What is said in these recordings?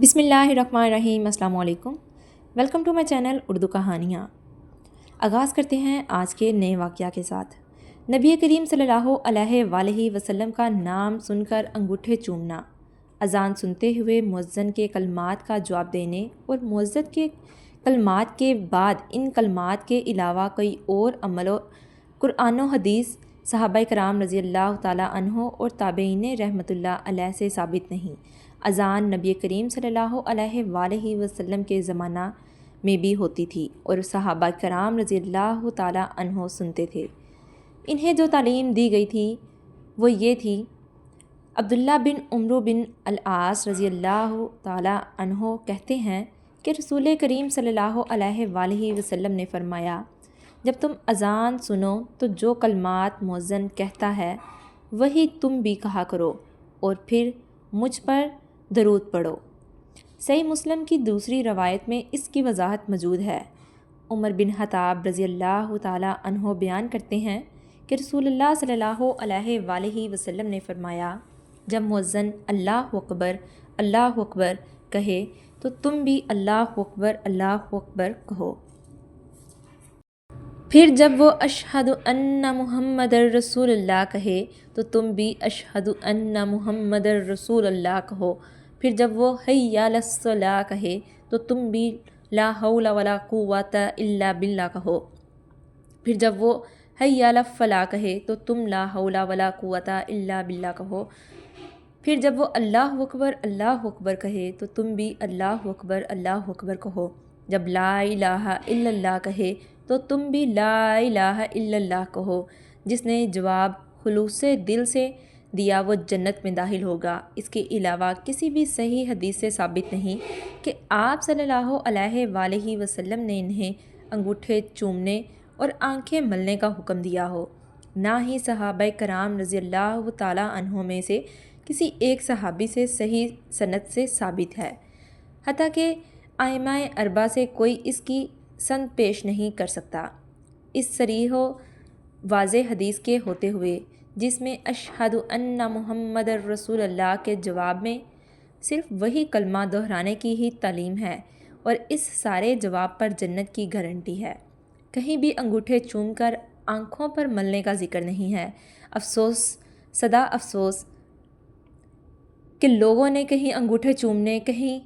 बिस्मिल्लाहिर्रहमानिर्रहीम। अस्सलाम वालेकुम। Welcome to my channel Urdu कहानियाँ। आगाज़ करते हैं आज के नए वाक़या के साथ। नबी करीम सल्लल्लाहु अलैहि वसल्लम का नाम सुनकर अंगूठे चूमना, अज़ान सुनते हुए मुअज़्ज़िन के कलमात का जवाब देने और मुअज़्ज़िन के कलमात के बाद इन कलमात के अलावा कोई और अमल कुरान व हदीस सहाबाए कराम रज़ी अल्लाह ताला अन्हो और ताबईन रहमतुल्लाह अलैह से साबित नहीं। अज़ान नबी करीम सल्लल्लाहु अलैहि वसल्लम के ज़माना में भी होती थी और सहाबा कराम रज़ी अल्लाह ताला अन्हो सुनते थे। इन्हें जो तालीम दी गई थी वो ये थी। अब्दुल्ला बिन उम्र बिन अल-आस रज़ी अल्लाह ताला अन्हो कहते हैं कि रसूल करीम सल्लल्लाहु अलैहि वसल्लम ने फ़रमाया, जब तुम अज़ान सुनो तो जो कलमात मुअज़्ज़िन कहता है वही तुम भी कहा करो और फिर मुझ पर दरूद पढ़ो। सही मुस्लिम की दूसरी रवायत में इसकी वजाहत मौजूद है। उमर बिन खत्ताब रज़ी अल्लाह ताला अन्हो बयान करते हैं कि रसूलुल्लाह सल्लल्लाहु अलैहि वसल्लम ने फ़रमाया, जब मुअज़्ज़िन अल्लाह अकबर कहे तो तुम भी अल्लाह अकबर कहो। फिर जब वो अशहदु अन्ना मुहम्मदर रसूलुल्लाह कहे तो तुम भी अशहदु अन्ना मुहम्मदर रसूलुल्लाह कहो। फिर जब वो हय्या अलस्सलाह कहे तो तुम भी ला हौला वला कुव्वता इल्ला बिल्लाह कहो। फिर जब वो हय्या अलल फलाह कहे तो तुम ला हौला वला कुव्वता इल्ला बिल्लाह कहो। फिर जब वो अल्लाह अकबर कहे तो तुम भी अल्लाह अकबर कहो। जब ला इलाहा इल्लल्लाह कहे तो तुम भी ला इलाहा इल्लल्लाह कहो। जिसने जवाब खुलूसे दिल से दिया वो जन्नत में दाखिल होगा। इसके अलावा किसी भी सही हदीस से साबित नहीं कि आप सल्लल्लाहु अलैहि वसल्लम ने इन्हें अंगूठे चूमने और आंखें मलने का हुक्म दिया हो। ना ही सहाबाए कराम रज़ी अल्लाह ताला अन्हों में से किसी एक सहाबी से सही सनद से साबित है। हत्ता कि आइमाए अरबा से कोई इसकी सनद पेश नहीं कर सकता। इस सरीह वाज़े हदीस के होते हुए जिसमें अशहदु अन्ना मुहम्मदर रसूलुल्लाह के जवाब में सिर्फ वही कलमा दोहराने की ही तालीम है और इस सारे जवाब पर जन्नत की गारंटी है। कहीं भी अंगूठे चूमकर आँखों पर मलने का जिक्र नहीं है। अफसोस सदा अफसोस कि लोगों ने कहीं अंगूठे चूमने, कहीं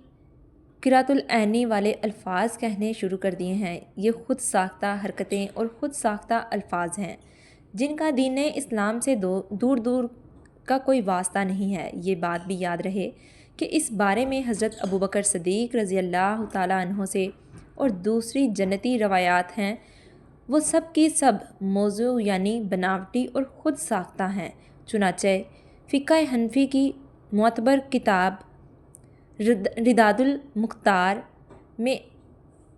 किरातुल ऐनी वाले अल्फाज कहने शुरू कर दिए हैं। ये ख़ुद साख्ता हरकतें और ख़ुद साख्ता अल्फाज हैं जिनका दीन इस्लाम से दूर दूर का कोई वास्ता नहीं है। ये बात भी याद रहे कि इस बारे में हज़रत अबू बकर सिद्दीक़ रज़ी अल्लाह ताला अन्हो से और दूसरी जन्नती रवायात हैं, वो सब की सब मौजू यानी बनावटी और ख़ुद साख्ता हैं। चुनाचे फ़िक़्ह हनफ़ी की मुअतबर किताब रिदादुल मुख्तार में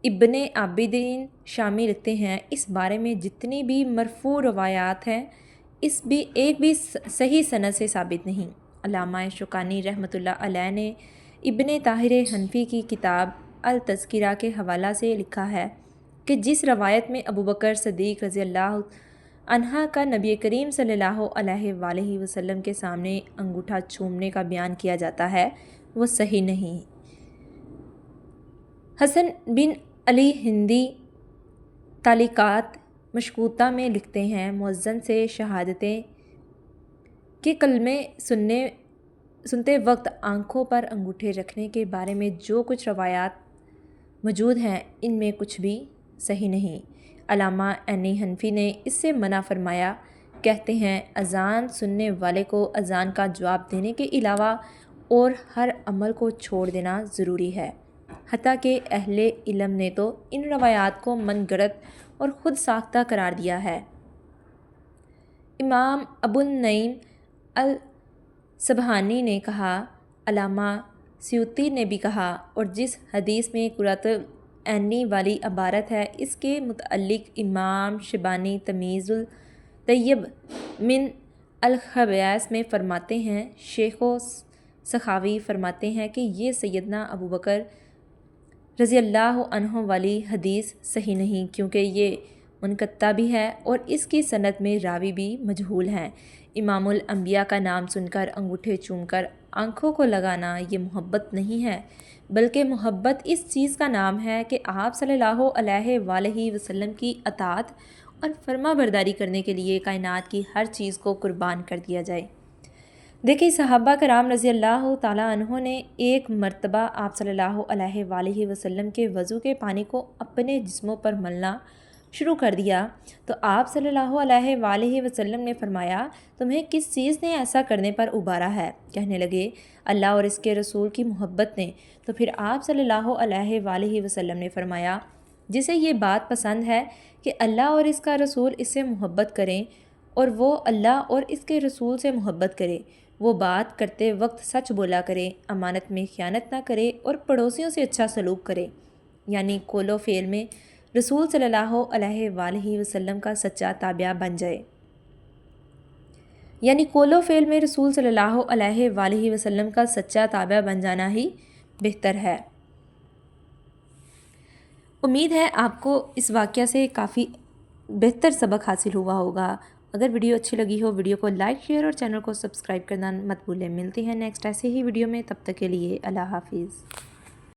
इब्ने आबिदीन शामी लिखते हैं, इस बारे में जितनी भी मरफू रवायात हैं एक भी सही सनद से साबित नहीं। अल्लामा शौकानी रहमतुल्लाह अलैह ने इब्ने ताहिर हनफ़ी की किताब अल तज़किरा के हवाला से लिखा है कि जिस रवायत में अबू बकर सिद्दीक़ रज़ी अल्लाह अन्हा का नबी करीम सल्लल्लाहु अलैहि वसल्लम के सामने अंगूठा चूमने का बयान किया जाता है वो सही नहीं। हसन बिन अली हिंदी तालिकात मशकूता में लिखते हैं, मुअज़्ज़िन से शहादतें के कलमे सुनते वक्त आँखों पर अंगूठे रखने के बारे में जो कुछ रवायात मौजूद हैं इनमें कुछ भी सही नहीं। अल्लामा ऐनी हनफ़ी ने इससे मना फरमाया। कहते हैं, अज़ान सुनने वाले को अज़ान का जवाब देने के अलावा और हर अमल को छोड़ देना ज़रूरी है। हत्ता कि अहले इल्म ने तो इन रवायात को मनगढ़ंत और ख़ुद साख्ता करार दिया है। इमाम अबुन नईम अल सबहानी ने कहा, अल्लामा स्यूती ने भी कहा, और जिस हदीस में कुरातुल ऐनी वाली इबारत है इसके मुतअल्लिक़ इमाम शिबानी तमीज़ुल तय्यब मिन अल खबाइस में फ़रमाते हैं, शेखो सखावी फ़रमाते हैं कि ये सैयदना अबू बकर रज़ी अल्लाह अन्हो वाली हदीस सही नहीं, क्योंकि ये मुनक़त्ता भी है और इसकी सनद में रावी भी मजहूल हैं। इमामुल अंबिया का नाम सुनकर अंगूठे चूमकर آنکھوں کو لگانا یہ محبت نہیں ہے، بلکہ محبت اس چیز کا نام ہے کہ آپ صلی اللہ علیہ وآلہ وسلم کی اطاعت اور فرما برداری کرنے کے لیے کائنات کی ہر چیز کو قربان کر دیا جائے۔ دیکھیں صحابہ کرام رضی اللہ تعالیٰ عنہ نے ایک مرتبہ آپ صلی اللہ علیہ وآلہ وسلم کے وضو کے پانی کو اپنے جسموں پر ملنا شروع کر دیا تو آپ صلی اللہ علیہ وآلہ وسلم نے فرمایا تمہیں کس چیز نے ایسا کرنے پر ابھارا ہے؟ کہنے لگے اللہ اور اس کے رسول کی محبت نے۔ تو پھر آپ صلی اللہ علیہ وآلہ وسلم نے فرمایا جسے یہ بات پسند ہے کہ اللہ اور اس کا رسول اس سے محبت کریں اور وہ اللہ اور اس کے رسول سے محبت کرے، وہ بات کرتے وقت سچ بولا کرے، امانت میں خیانت نہ کرے اور پڑوسیوں سے اچھا سلوک کرے، یعنی قول و فعل میں رسول صلی اللہ علیہ وآلہ وسلم کا سچا تابع بن جائے، یعنی قول و فعل میں رسول صلی اللہ علیہ وآلہ وسلم کا سچا تابع بن جانا ہی بہتر ہے۔ امید ہے آپ کو اس واقعہ سے کافی بہتر سبق حاصل ہوا ہوگا۔ اگر ویڈیو اچھی لگی ہو ویڈیو کو لائک شیئر اور چینل کو سبسکرائب کرنا مت بھولیں۔ ملتے ہیں نیکسٹ ایسے ہی ویڈیو میں، تب تک کے لیے اللہ حافظ۔